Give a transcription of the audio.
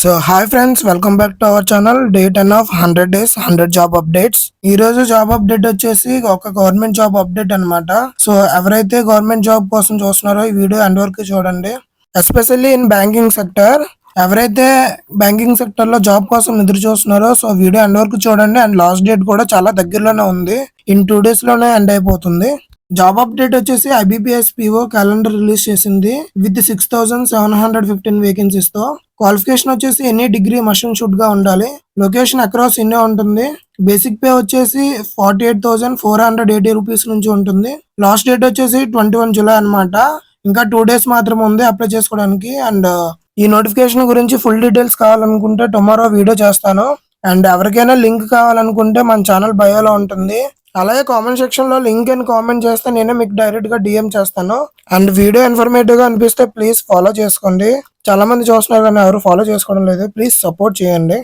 So hi friends, welcome back to our channel. Day 10 of 100 days 100 job updates. ఈ రోజు job update వచ్చేసి ఒక government job update అన్నమాట. So ఎవరైతే government job కోసం చూస్తున్నారో ఈ వీడియో ఎండ్ వరకు చూడండి. ఎస్పెషల్లీ ఇన్ బ్యాంకింగ్ సెక్టర్, ఎవరైతే బ్యాంకింగ్ సెక్టర్ లో జాబ్ కోసం ఎదురు చూస్తున్నారో సో వీడియో ఎండ్ వరకు చూడండి. అండ్ లాస్ట్ డేట్ కూడా చాలా దగ్గరలోనే ఉంది. ఇన్ 2 days లోనే ఎండ్ అయిపోతుంది. జాబ్ అప్డేట్ వచ్చేసి ఐబీపీఎస్ పిఓ క్యాలెండర్ రిలీజ్ చేసింది విత్ 6,715 వేకెన్సీస్ తో. క్వాలిఫికేషన్ వచ్చేసి ఎనీ డిగ్రీ మస్ట్ షుడ్ గా ఉండాలి. లొకేషన్ అక్రాస్ ఇండియా ఉంటుంది. బేసిక్ పే వచ్చేసి 48,480 రూపీస్ నుంచి ఉంటుంది. లాస్ట్ డేట్ వచ్చేసి 21 జూలై అన్నమాట. ఇంకా 2 days మాత్రమే ఉంది అప్లై చేసుకోవడానికి. అండ్ ఈ నోటిఫికేషన్ గురించి ఫుల్ డీటెయిల్స్ కావాలనుకుంటే టుమారో వీడియో చేస్తాను. అండ్ ఎవరికైనా లింక్ కావాలనుకుంటే మన ఛానల్ బయోలో ఉంటుంది. అలాగే కామెంట్ సెక్షన్ లో లింక్ అని కామెంట్ చేస్తే నేనే మీకు డైరెక్ట్ గా డిఎం చేస్తాను. అండ్ వీడియో ఇన్ఫర్మేటివ్ గా అనిపిస్తే ప్లీజ్ ఫాలో చేసుకోండి. చాలా మంది చూస్తున్నారు కానీ ఎవరు ఫాలో చేసుకోవడం లేదు. ప్లీజ్ సపోర్ట్ చేయండి.